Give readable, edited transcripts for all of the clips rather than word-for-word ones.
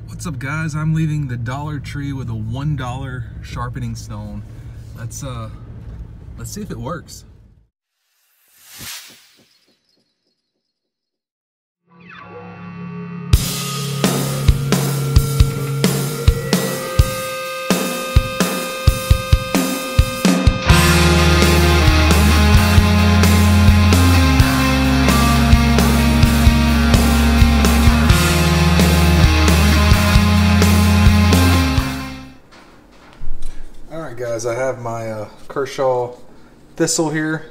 What's up, guys? I'm leaving the Dollar Tree with a $1 sharpening stone. Let's see if it works. Alright guys, I have my Kershaw thistle here.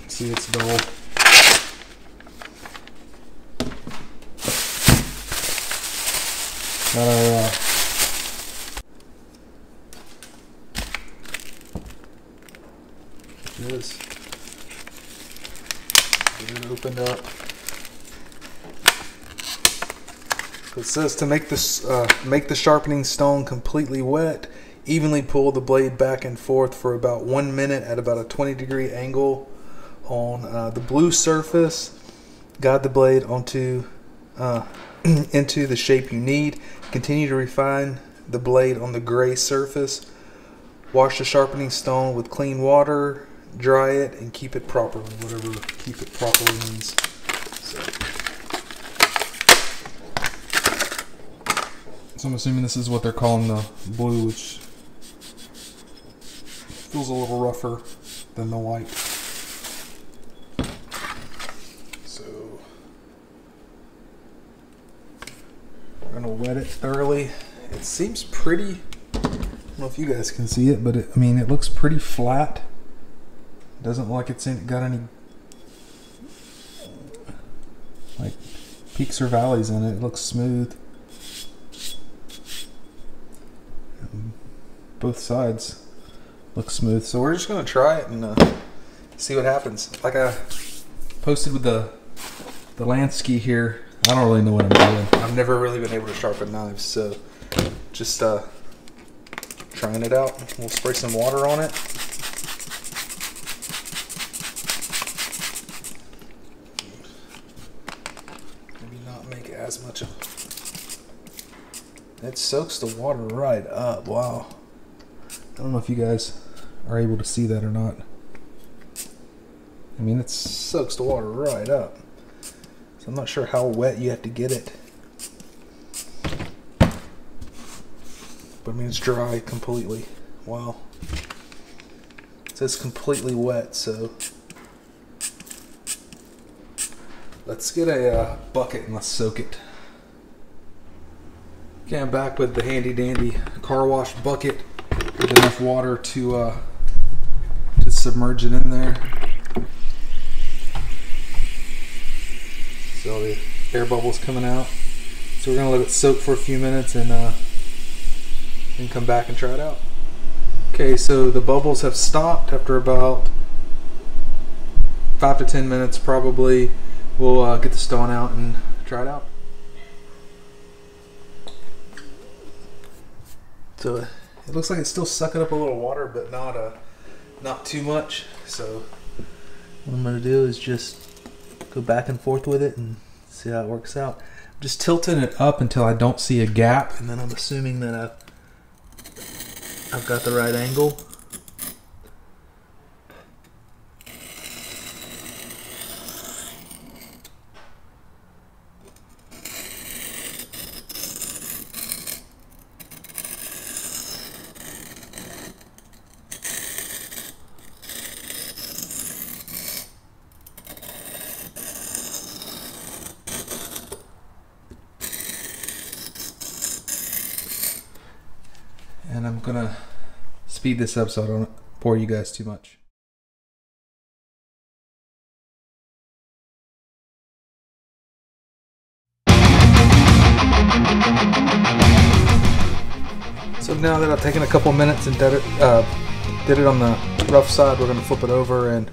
See, it's dull. This. Get it opened up. It says to make this make the sharpening stone completely wet, evenly pull the blade back and forth for about 1 minute at about a 20-degree angle on the blue surface. Guide the blade onto into the shape you need. Continue to refine the blade on the gray surface. Wash the sharpening stone with clean water, dry it, and keep it properly. Whatever keep it properly means. So I'm assuming this is what they're calling the blue, which feels a little rougher than the white. So we're going to wet it thoroughly. It seems pretty, I don't know if you guys can see it, but I mean, it looks pretty flat. It doesn't look like it's got any like peaks or valleys in it. It looks smooth. Both sides look smooth, so we're just gonna try it and see what happens. Like I posted with the Lansky here, I don't really know what I'm doing. I've never really been able to sharpen knives, so just trying it out. We'll spray some water on it. Maybe not make as much of it. Soaks the water right up. Wow. I don't know if you guys are able to see that or not. I mean, it soaks the water right up. So I'm not sure how wet you have to get it. But I mean, it's dry completely. Wow. It says completely wet, so let's get a bucket and let's soak it. Okay, I'm back with the handy dandy car wash bucket with enough water to submerge it in there. So the air bubbles coming out. So we're gonna let it soak for a few minutes and come back and try it out. Okay, so the bubbles have stopped after about 5 to 10 minutes probably. We'll get the stone out and try it out. So it looks like it's still sucking up a little water, but not too much. So what I'm gonna do is just go back and forth with it and see how it works out. I'm just tilting it up until I don't see a gap, and then I'm assuming that I've got the right angle. And I'm gonna speed this up so I don't bore you guys too much. So now that I've taken a couple minutes and did it on the rough side, we're gonna flip it over and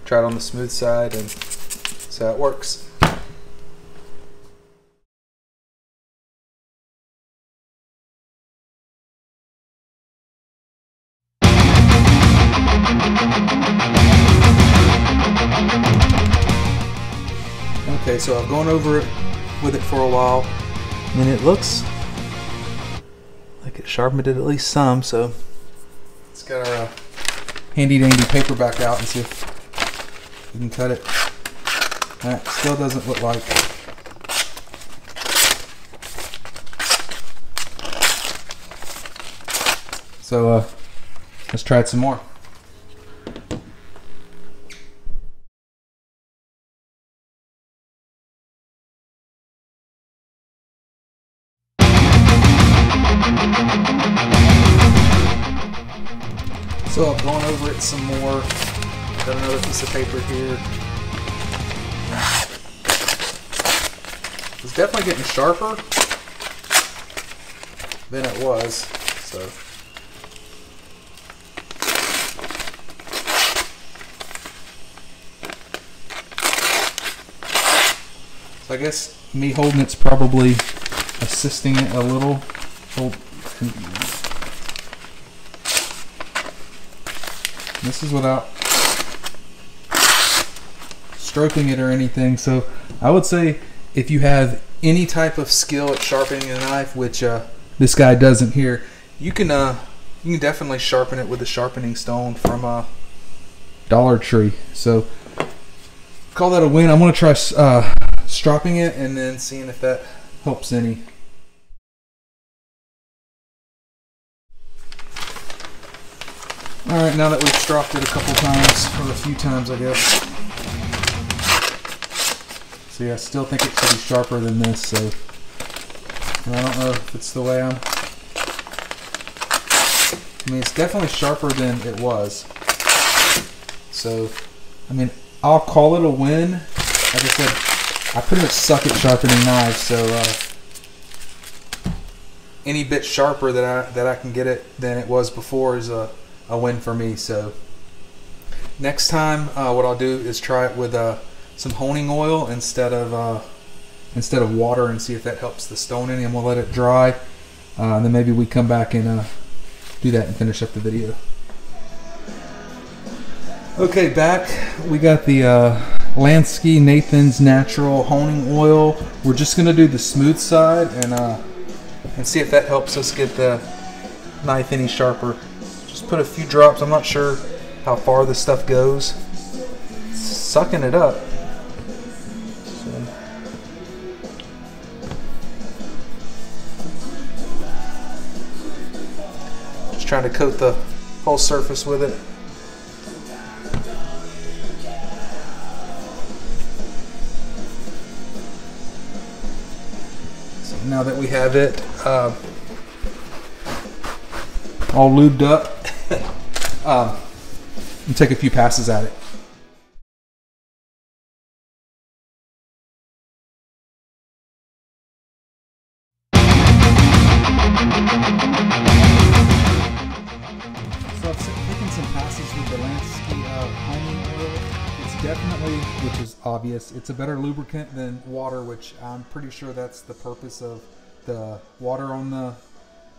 try it on the smooth side and see how it works. Okay, so I've gone over it with it for a while, and it looks like it sharpened it at least some. So let's get our handy dandy paperback out and see if we can cut it. That still doesn't look like. So let's try it some more. So I've gone over it some more. Got another piece of paper here. It's definitely getting sharper than it was. So I guess me holding it's probably assisting it a little. This is without stroking it or anything. So I would say if you have any type of skill at sharpening a knife, which this guy doesn't here, you can definitely sharpen it with a sharpening stone from Dollar Tree. So call that a win. I'm going to try stropping it and then seeing if that helps any. Alright, now that we've stropped it a couple times, or a few times I guess. So yeah, I still think it should be sharper than this, so I don't know if it's the way I mean, it's definitely sharper than it was. So, I mean, I'll call it a win. Like I said, I pretty much suck at sharpening knives, so any bit sharper that I can get it than it was before is a win for me. So next time, what I'll do is try it with some honing oil instead of water and see if that helps the stone any. And we'll let it dry, and then maybe we come back and do that and finish up the video. Okay, back. We got the Lansky Nathan's Natural Honing Oil. We're just gonna do the smooth side and see if that helps us get the knife any sharper. Just put a few drops. I'm not sure how far this stuff goes. It's sucking it up. So. Just trying to coat the whole surface with it. So now that we have it all lubed up, and take a few passes at it. So I've taken some passes with the Lansky honing oil. It's definitely, which is obvious, it's a better lubricant than water, which I'm pretty sure that's the purpose of the water on the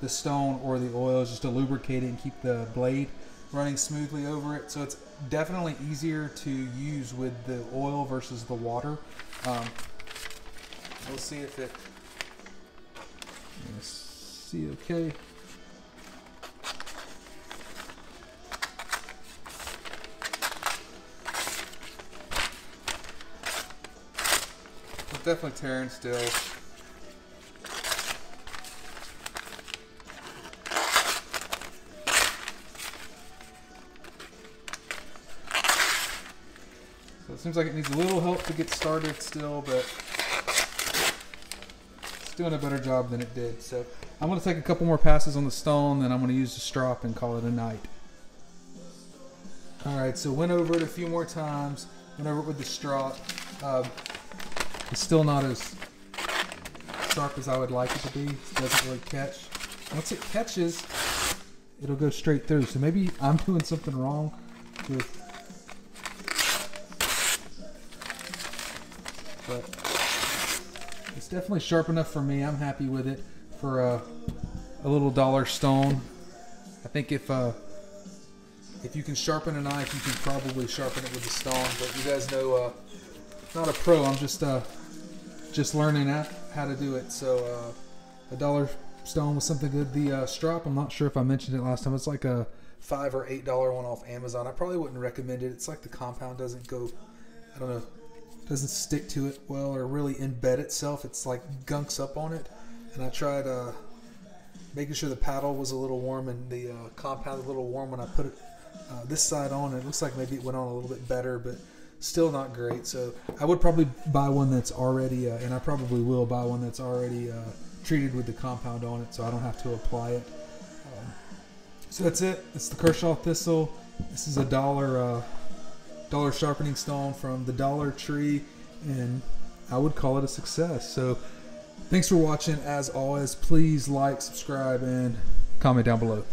stone or the oil, is just to lubricate it and keep the blade running smoothly over it. So it's definitely easier to use with the oil versus the water. We'll see if it see okay. It's definitely tearing still. It seems like it needs a little help to get started still, but it's doing a better job than it did. So I'm going to take a couple more passes on the stone, then I'm going to use the strop and call it a night. Alright, so went over it a few more times, went over it with the strop. It's still not as sharp as I would like it to be. It doesn't really catch. Once it catches, it'll go straight through. So maybe I'm doing something wrong with... But it's definitely sharp enough for me. I'm happy with it for a little dollar stone. I think if you can sharpen a knife, you can probably sharpen it with a stone. But you guys know, not a pro. I'm just just learning how to do it. So a dollar stone was something good. The strop, I'm not sure if I mentioned it last time. It's like a $5 or $8 one off Amazon. I probably wouldn't recommend it. It's like the compound doesn't go, I don't know, doesn't stick to it well or really embed itself. It's like gunks up on it. And I tried making sure the paddle was a little warm and the compound a little warm when I put it this side on. It looks like maybe it went on a little bit better, but still not great. So I would probably buy one that's already, and I probably will buy one that's already treated with the compound on it, so I don't have to apply it. So that's it. It's the Kershaw Thistle. This is a dollar sharpening stone from the Dollar Tree, and I would call it a success. So thanks for watching. As always, please like, subscribe, and comment down below.